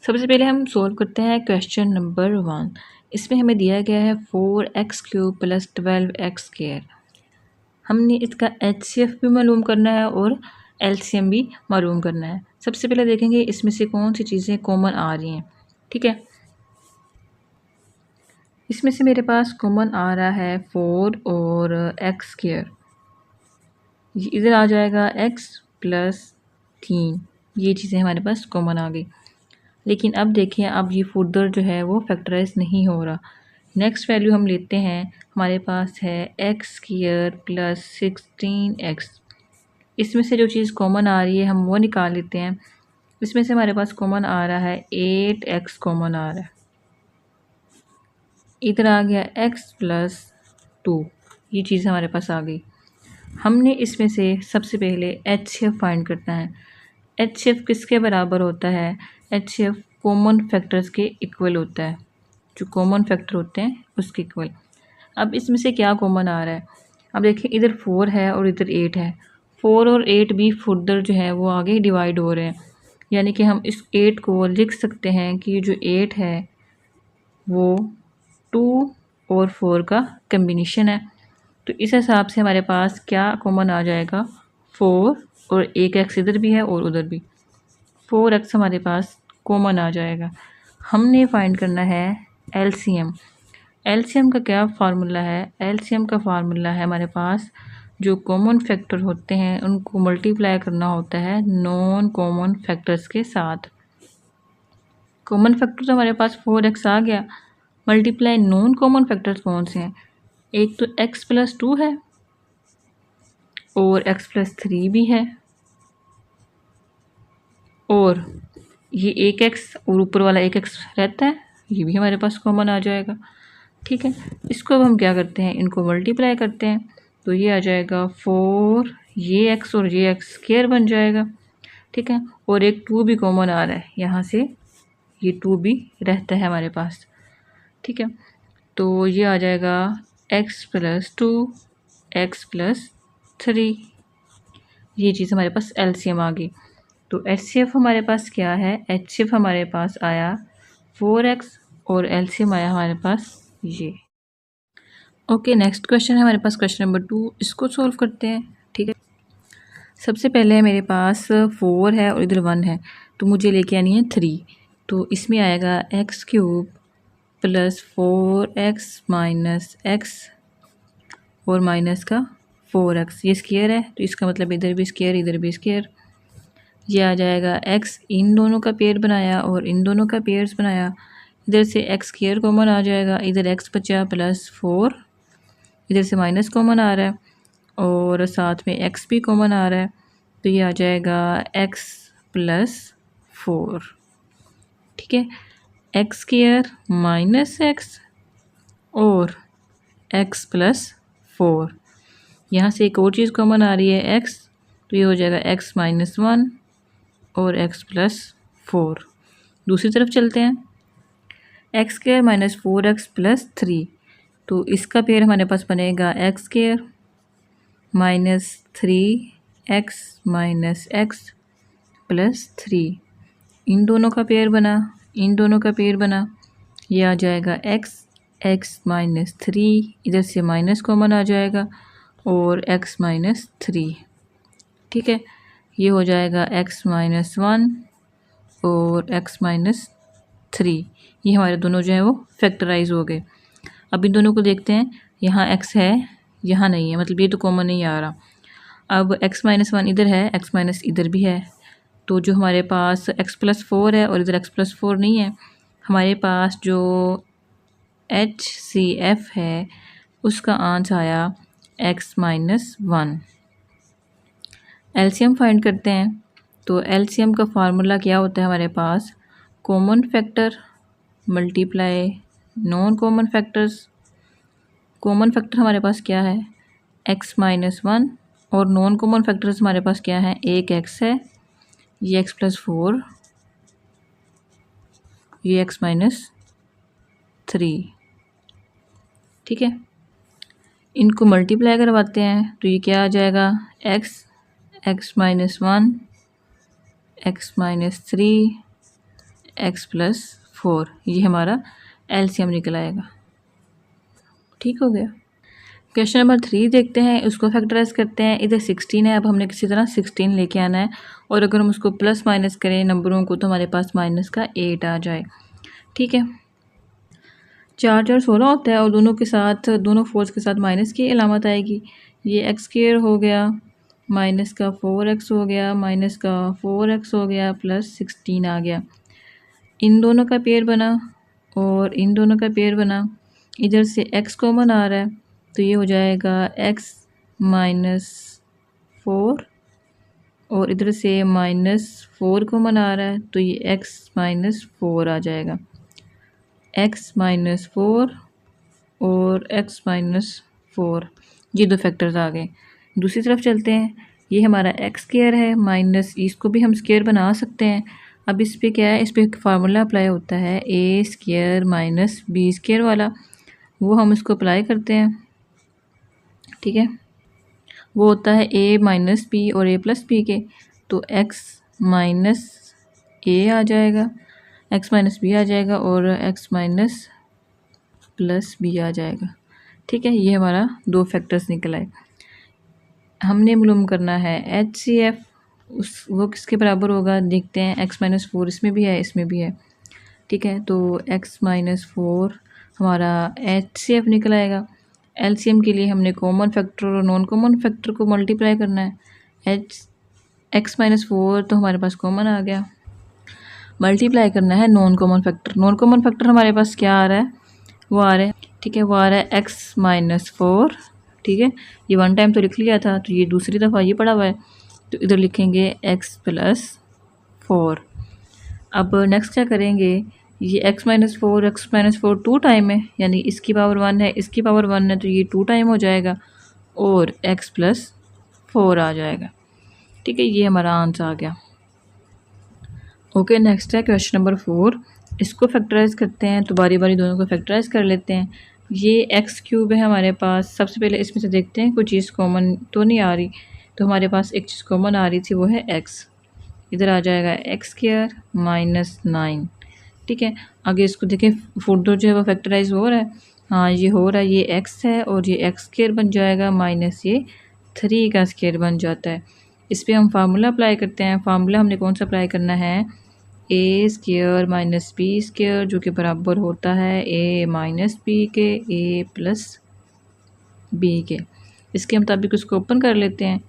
सबसे पहले हम सॉल्व करते हैं क्वेश्चन नंबर 1। इसमें हमें दिया गया है 4x³ + 12x²। हमने इसका HCF भी मालूम करना है और LCM भी मालूम करना है। सबसे पहले देखेंगे इसमें से कौन सी चीज़ें कॉमन आ रही हैं। ठीक है, इसमें से मेरे पास कॉमन आ रहा है 4 और x²। इधर आ जाएगा x + 3। ये चीज़ें हमारे पास कॉमन आ गई। लेकिन अब देखिए, अब ये फर्दर जो है वो फैक्टराइज नहीं हो रहा। नेक्स्ट वैल्यू हम लेते हैं, हमारे पास है x² + 16x। इसमें से जो चीज़ कॉमन आ रही है हम वो निकाल लेते हैं। इसमें से हमारे पास कॉमन आ रहा है 8x कॉमन आ रहा है। इधर आ गया x + 2। ये चीज़ हमारे पास आ गई। हमने इसमें से सबसे पहले HCF फाइंड करना है। HCF किसके बराबर होता है? HCF कॉमन फैक्टर्स के इक्वल होता है। जो कॉमन फैक्टर होते हैं उसके इक्वल। अब इसमें से क्या कॉमन आ रहा है? अब देखिए, इधर 4 है और इधर 8 है। 4 और 8 भी फर्दर जो है वो आगे डिवाइड हो रहे हैं। यानी कि हम इस 8 को लिख सकते हैं कि जो 8 है वो 2 और 4 का कम्बिनेशन है। तो इस हिसाब से हमारे पास क्या कॉमन आ जाएगा? 4 और एक x इधर भी है और उधर भी। 4x हमारे पास कॉमन आ जाएगा। हमने फाइंड करना है LCM। LCM का क्या फार्मूला है? LCM का फार्मूला है हमारे पास, जो कॉमन फैक्टर होते हैं उनको मल्टीप्लाई करना होता है नॉन कॉमन फैक्टर्स के साथ। कॉमन फैक्टर तो हमारे पास 4x आ गया, मल्टीप्लाई नॉन कॉमन फैक्टर्स कौन से हैं? एक तो x + 2 है और x + 3 भी है, और ये एक x और ऊपर वाला एक x रहता है, ये भी हमारे पास कॉमन आ जाएगा। ठीक है, इसको अब हम क्या करते हैं, इनको मल्टीप्लाई करते हैं। तो ये आ जाएगा 4, ये x और ये x² बन जाएगा। ठीक है, और एक 2 भी कॉमन आ रहा है, यहाँ से ये 2 भी रहता है हमारे पास। ठीक है, तो ये आ जाएगा x + 2, x + 3। ये चीज़ हमारे पास LCM आ गई। तो HCF हमारे पास क्या है? HCF हमारे पास आया 4x और LCM आया हमारे पास ये। ओके, नेक्स्ट क्वेश्चन है हमारे पास क्वेश्चन नंबर 2। इसको सॉल्व करते हैं। ठीक है, सबसे पहले मेरे पास 4 है और इधर 1 है, तो मुझे लेके आनी है 3। तो इसमें आएगा x³ + 4x - x और माइनस का 4x। ये स्क्वायर है तो इसका मतलब इधर भी स्क्वायर इधर भी स्क्वायर। ये आ जाएगा x, इन दोनों का पेयर बनाया और इन दोनों का पेयर्स बनाया। इधर से x² कॉमन आ जाएगा, इधर x बचा +4, इधर से माइनस कॉमन आ रहा है और साथ में x भी कॉमन आ रहा है। तो ये आ जाएगा x + 4। ठीक है, x² - x और x + 4। यहाँ से एक और चीज़ कॉमन आ रही है x, तो ये हो जाएगा x - 1 और x + 4। दूसरी तरफ चलते हैं, x² - 4x + 3। तो इसका पेयर हमारे पास बनेगा x² - 3x - x + 3। इन दोनों का पेयर बना, इन दोनों का पेयर बना। ये आ जाएगा x - 3, इधर से माइनस कॉमन आ जाएगा और x - 3। ठीक है, ये हो जाएगा x - 1 और x - 3। ये हमारे दोनों जो है वो फैक्टराइज हो गए। अब इन दोनों को देखते हैं, यहाँ x है यहाँ नहीं है, मतलब ये तो कॉमन नहीं आ रहा। अब x - 1 इधर है, x - इधर भी है, तो जो हमारे पास x + 4 है और इधर x + 4 नहीं है, हमारे पास जो HCF है उसका आंसर आया x - 1। LCM फाइंड करते हैं। तो LCM का फार्मूला क्या होता है हमारे पास? Common factor multiply non common factors. Common factor हमारे पास क्या है? x - 1 और नॉन कॉमन फैक्टर्स हमारे पास क्या है? एक x है, ये x + 4, ये x - 3। ठीक है, इनको मल्टीप्लाई करवाते हैं तो ये क्या आ जाएगा? x - 1, x - 3, एक्स प्लस 4, ये हमारा एलसीएम निकल आएगा। ठीक हो गया। क्वेश्चन नंबर 3 देखते हैं, उसको फैक्टराइज करते हैं। इधर 16 है, अब हमने किसी तरह 16 लेके आना है और अगर हम उसको प्लस माइनस करें नंबरों को तो हमारे पास माइनस का 8 आ जाए। ठीक है, 4 4 16 होता है और दोनों के साथ, दोनों फोर्स के साथ माइनस की अलामत आएगी। ये एक्स स्क्वायर हो गया, माइनस का 4x हो गया, माइनस का 4x हो गया, प्लस 16 आ गया। इन दोनों का पेयर बना और इन दोनों का पेयर बना। इधर से x कॉमन आ रहा है तो ये हो जाएगा x माइनस 4 और इधर से माइनस 4 कॉमन आ रहा है तो ये x माइनस 4 आ जाएगा। x माइनस 4 और x माइनस 4, ये दो फैक्टर्स आ गए। दूसरी तरफ चलते हैं, ये हमारा एक्स स्क्वायर है माइनस, इसको भी हम स्क्वायर बना सकते हैं। अब इस पे क्या है, इस पे फार्मूला अप्लाई होता है ए स्क्वायर माइनस बी स्क्वायर वाला, वो हम इसको अप्लाई करते हैं। ठीक है, वो होता है ए माइनस बी और ए प्लस बी के, तो एक्स माइनस ए आ जाएगा, एक्स माइनस बी आ जाएगा और एक्स माइनस प्लस बी आ जाएगा। ठीक है, ये हमारा दो फैक्टर्स निकल आए। हमने मालूम करना है HCF, उस वो किसके बराबर होगा देखते हैं। x माइनस 4 इसमें भी है, इसमें भी है। ठीक है, तो x माइनस 4 हमारा HCF निकल आएगा। LCM के लिए हमने कॉमन फैक्टर और नॉन कॉमन फैक्टर को मल्टीप्लाई करना है। x माइनस 4 तो हमारे पास कॉमन आ गया, मल्टीप्लाई करना है non common factor. Non common factor हमारे पास क्या आ रहा है, वो आ रहा है, ठीक है, वो आ रहा है x माइनस 4। ठीक है, ये वन टाइम तो लिख लिया था, तो ये दूसरी दफ़ा ये पड़ा हुआ है, तो इधर लिखेंगे x प्लस 4। अब नेक्स्ट क्या करेंगे, ये x माइनस 4 टू टाइम है, यानी इसकी पावर 1 है, इसकी पावर 1 है, तो ये 2 टाइम हो जाएगा और x प्लस 4 आ जाएगा। ठीक है, ये हमारा आंसर आ गया। ओके, नेक्स्ट है क्वेश्चन नंबर 4, इसको फैक्टराइज करते हैं, तो बारी बारी दोनों को फैक्टराइज कर लेते हैं। ये एक्स क्यूब है हमारे पास। सबसे पहले इसमें से देखते हैं कोई चीज़ कॉमन तो नहीं आ रही, तो हमारे पास एक चीज़ कॉमन आ रही थी, वो है एक्स। इधर आ जाएगा एक्स स्क्वायर माइनस 9। ठीक है, आगे इसको देखें, फुर्दर जो है वो फैक्टराइज हो रहा है। हाँ, ये हो रहा है, ये एक्स है और ये एक्स स्क्वायर बन जाएगा माइनस ये 3 का स्क्वायर बन जाता है। इस पर हम फार्मूला अप्लाई करते हैं। फार्मूला हमने कौन सा अप्लाई करना है, ए स्क्वायर माइनस बी स्क्वायर, जो कि बराबर होता है ए माइनस बी के, ए प्लस बी के। इसके मुताबिक उसको ओपन कर लेते हैं,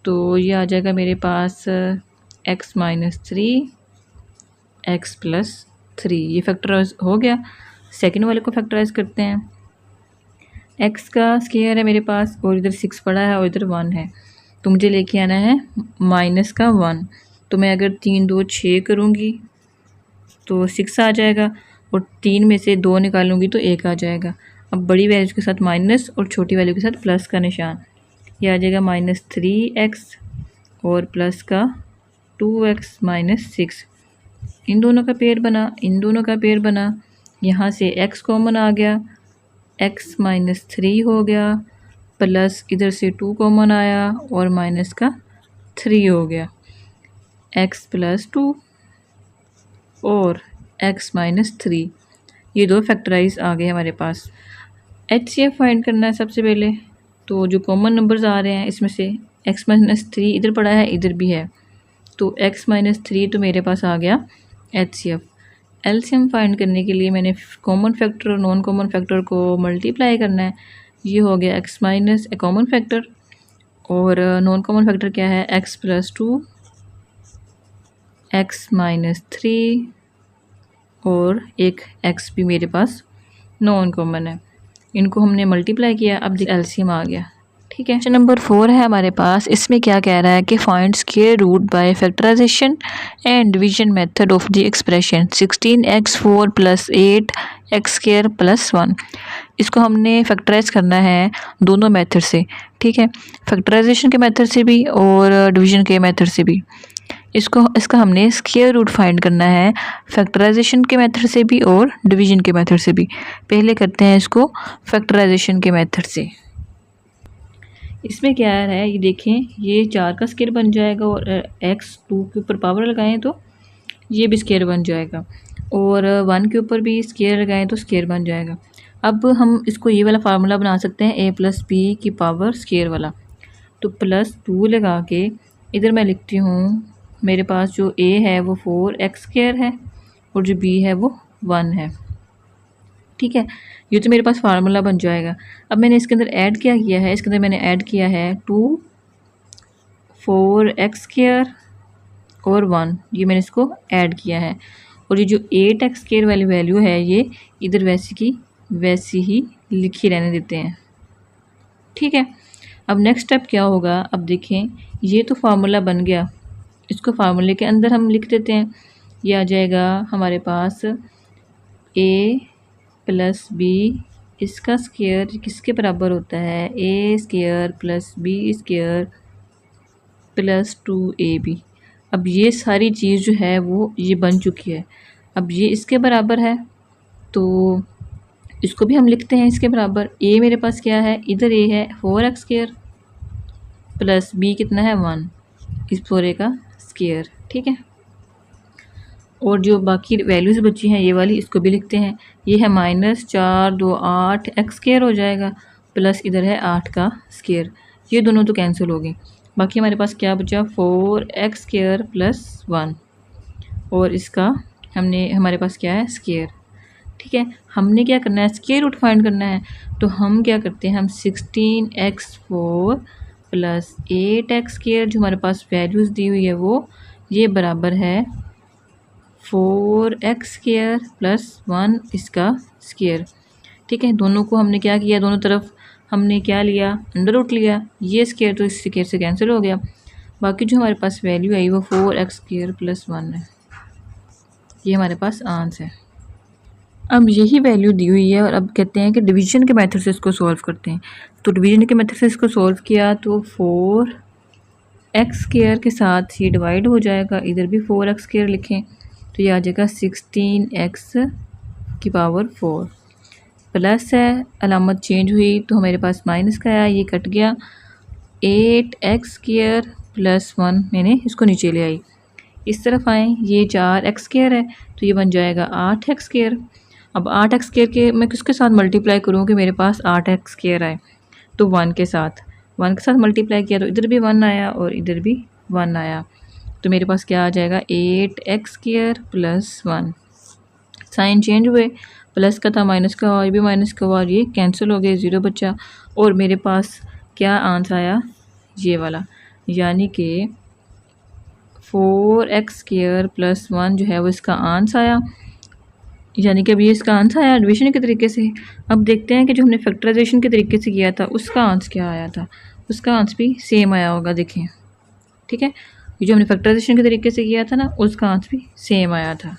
तो ये आ जाएगा मेरे पास एक्स माइनस 3 एक्स प्लस 3, ये फैक्टराइज हो गया। सेकंड वाले को फैक्टराइज करते हैं। एक्स का स्क्वायर है मेरे पास और इधर 6 पड़ा है और इधर 1 है, तो मुझे लेके आना है माइनस का 1। तो मैं अगर 3 2 6 करूँगी तो 6 आ जाएगा और 3 में से 2 निकालूंगी तो 1 आ जाएगा। अब बड़ी वैल्यू के साथ माइनस और छोटी वैल्यू के साथ प्लस का निशान, ये आ जाएगा माइनस 3x और प्लस का 2x माइनस 6। इन दोनों का पेयर बना, इन दोनों का पेयर बना, यहाँ से x कॉमन आ गया, x माइनस 3 हो गया, प्लस इधर से 2 कॉमन आया और माइनस का 3 हो गया, x प्लस 2 और x माइनस 3, ये दो फैक्टराइज आ गए हमारे पास। HCF फाइंड करना है सबसे पहले, तो जो कॉमन नंबर्स आ रहे हैं इसमें से x माइनस 3 इधर पड़ा है, इधर भी है, तो x माइनस 3 तो मेरे पास आ गया HCF। LCM फाइंड करने के लिए मैंने कॉमन फैक्टर और नॉन कॉमन फैक्टर को मल्टीप्लाई करना है। ये हो गया x माइनस ए कॉमन फैक्टर और नॉन कॉमन फैक्टर क्या है, x प्लस 2 x माइनस 3 और एक x भी मेरे पास नॉन कॉमन है, इनको हमने मल्टीप्लाई किया, अब एलसीएम आ गया। ठीक है, नंबर 4 है हमारे पास। इसमें क्या कह रहा है कि find square root by factorization and division method of the expression 16x4 plus 8x square plus 1। इसको हमने फैक्टराइज करना है दोनों मेथड से। ठीक है, फैक्टराइजेशन के मेथड से भी और डिवीजन के मेथड से भी। इसका हमने स्क्वायर रूट फाइंड करना है फैक्टराइजेशन के मेथड से भी और डिवीजन के मेथड से भी। पहले करते हैं इसको फैक्टराइजेशन के मेथड से। इसमें क्या है, ये देखें, ये 4 का स्क्वायर बन जाएगा और x 2 के ऊपर पावर लगाएं तो ये भी स्क्वायर बन जाएगा और 1 के ऊपर भी स्क्वायर लगाएं तो स्क्वायर बन जाएगा। अब हम इसको ये वाला फार्मूला बना सकते हैं a + b की पावर स्क्वायर वाला। तो +2 लगा के इधर मैं लिखती हूँ, मेरे पास जो a है वो 4x² है और जो b है वो 1 है। ठीक है, ये तो मेरे पास फार्मूला बन जाएगा। अब मैंने इसके अंदर ऐड क्या किया है, इसके अंदर मैंने ऐड किया है 2 4x² और 1, ये मैंने इसको ऐड किया है। और ये जो 8x² वाली वैल्यू है ये इधर वैसी की वैसी ही लिखी रहने देते हैं। ठीक है, अब नेक्स्ट स्टेप क्या होगा, अब देखें ये तो फार्मूला बन गया, इसको फार्मूले के अंदर हम लिख देते हैं। ये आ जाएगा हमारे पास a + b इसका स्क्वायर किसके बराबर होता है, a² + b² + 2ab। अब ये सारी चीज़ जो है वो ये बन चुकी है। अब ये इसके बराबर है तो इसको भी हम लिखते हैं इसके बराबर। a मेरे पास क्या है, इधर a है 4x² प्लस b कितना है 1, इस पूरे का स्क्वायर। ठीक है, और जो बाकी वैल्यूज़ बची हैं ये वाली इसको भी लिखते हैं। ये है -4 2 8 x² हो जाएगा प्लस इधर है 8 का स्क्वायर, ये दोनों तो कैंसिल हो गए। बाकी हमारे पास क्या बचा 4x² + 1 और इसका हमारे पास क्या है स्क्वायर। ठीक है, हमने क्या करना है, स्क्वायर रूट फाइंड करना है। तो हम क्या करते हैं, हम 16x4 + 8x² जो हमारे पास वैल्यूज़ दी हुई है वो ये बराबर है 4x² + 1 इसका स्क्वायर। ठीक है, दोनों को हमने क्या किया, दोनों तरफ हमने क्या लिया, अंडर रूट लिया। ये स्क्वायर तो इस स्क्वायर से कैंसिल हो गया। बाकी जो हमारे पास वैल्यू आई वो 4x² + 1 है। ये हमारे पास आंसर है। अब यही वैल्यू दी हुई है और अब कहते हैं कि डिवीजन के मेथड से इसको सॉल्व करते हैं। तो डिवीजन के मेथड से इसको सॉल्व किया तो 4x² के साथ ये डिवाइड हो जाएगा, इधर भी 4x² लिखें तो ये आ जाएगा 16x⁴ प्लस है, अलामत चेंज हुई तो हमारे पास माइनस का आया, ये कट गया। 8x² + 1 मैंने इसको नीचे ले आई, इस तरफ आए, ये 4x² है तो ये बन जाएगा 8x²। अब 8x² के मैं किसके साथ मल्टीप्लाई करूँ कि मेरे पास 8x² आए, तो 1 के साथ मल्टीप्लाई किया तो इधर भी 1 आया और इधर भी 1 आया। तो मेरे पास क्या आ जाएगा 8x² + 1, साइन चेंज हुए, प्लस का था माइनस का हुआ, ये भी माइनस का हुआ, ये कैंसिल हो गए, 0 बचा। और मेरे पास क्या आंसर आया, ये वाला, यानी कि 4x² + 1 जो है वो इसका आंसर आया। यानी कि अब ये इसका आंसर आया डिवीजन के तरीके से। अब देखते हैं कि जो हमने फैक्टराइजेशन के तरीके से किया था उसका आंसर क्या आया था। उसका आंसर भी सेम आया होगा, देखें। ठीक है, ये जो हमने फैक्टराइजेशन के तरीके से किया था ना उसका आंसर भी सेम आया था।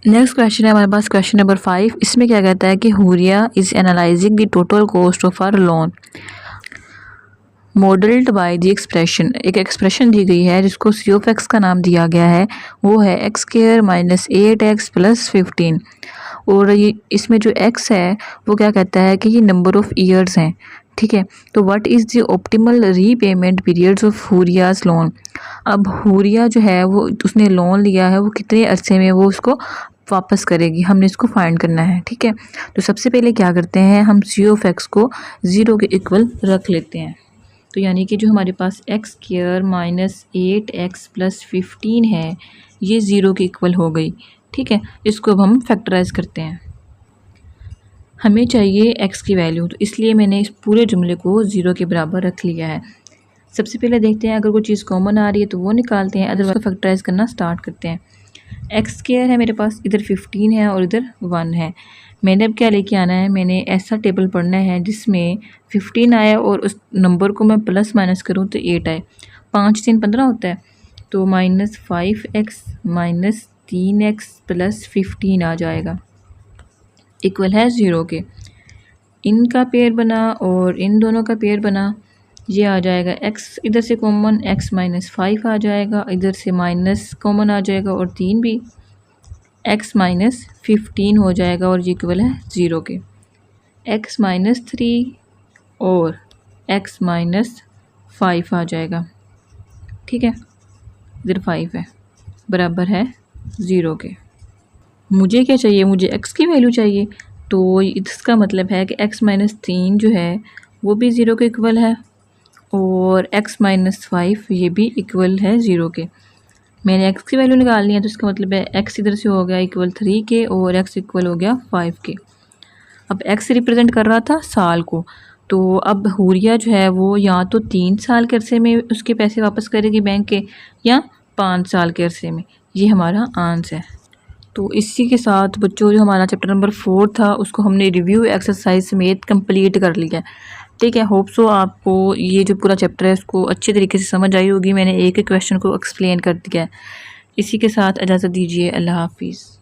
नेक्स्ट क्वेश्चन है हमारे पास क्वेश्चन नंबर 5। इसमें क्या कहता है कि Huriya is analysing the total cost of her loan modelled by the expression. एक एक्सप्रेशन दी गई है जिसको सी ऑफ एक्स का नाम दिया गया है, वो है x² - 8x + 15। और ये इसमें जो x है वो क्या कहता है कि ये नंबर ऑफ़ ईयर्स हैं। ठीक है, तो what is the optimal repayment periods of हुरियाज लोन। अब हुरिया जो है वो उसने लोन लिया है, वो कितने अरसे में वो उसको वापस करेगी, हमने इसको फाइंड करना है। ठीक है, तो सबसे पहले क्या करते हैं, हम सी ऑफ एक्स को 0 के इक्वल रख लेते हैं। तो यानी कि जो हमारे पास x² - 8x + 15 है ये 0 के इक्वल हो गई। ठीक है, इसको अब हम फैक्टराइज करते हैं। हमें चाहिए x की वैल्यू, तो इसलिए मैंने इस पूरे जुमले को 0 के बराबर रख लिया है। सबसे पहले देखते हैं अगर कोई चीज़ कॉमन आ रही है तो वो निकालते हैं, अदरवाइज फैक्टराइज करना स्टार्ट करते हैं। x² है मेरे पास, इधर 15 है और इधर 1 है। मैंने अब क्या लेके आना है, मैंने ऐसा टेबल पढ़ना है जिसमें 15 आया और उस नंबर को मैं प्लस माइनस करूँ तो 8 आए। 5 3 15 होता है, तो -5x - 3x + 15 आ जाएगा, इक्वल है 0 के। इनका पेयर बना और इन दोनों का पेयर बना, ये आ जाएगा x इधर से कॉमन, x - 5 आ जाएगा, इधर से माइनस कॉमन आ जाएगा और 3 भी, x - 15 हो जाएगा और ये इक्वल है 0 के। x - 3 और x - 5 आ जाएगा। ठीक है, इधर 5 है, बराबर है ज़ीरो के। मुझे क्या चाहिए, मुझे x की वैल्यू चाहिए, तो इसका मतलब है कि x माइनस 3 जो है वो भी ज़ीरो के इक्वल है और x माइनस 5 ये भी इक्वल है ज़ीरो के। मैंने x की वैल्यू निकालनी है तो इसका मतलब है x इधर से हो गया इक्वल 3 के और x इक्वल हो गया 5 के। अब x रिप्रेजेंट कर रहा था साल को, तो अब हुरिया जो है वो या तो 3 साल के अरसे में उसके पैसे वापस करेगी बैंक के या 5 साल के अरसे में। ये हमारा आंसर है। तो इसी के साथ बच्चों जो हमारा चैप्टर नंबर 4 था उसको हमने रिव्यू एक्सरसाइज समेत कंप्लीट कर लिया। ठीक है, होप सो आपको ये जो पूरा चैप्टर है उसको अच्छे तरीके से समझ आई होगी। मैंने एक एक क्वेश्चन को एक्सप्लेन कर दिया है। इसी के साथ इजाज़त दीजिए। अल्लाह हाफिज़।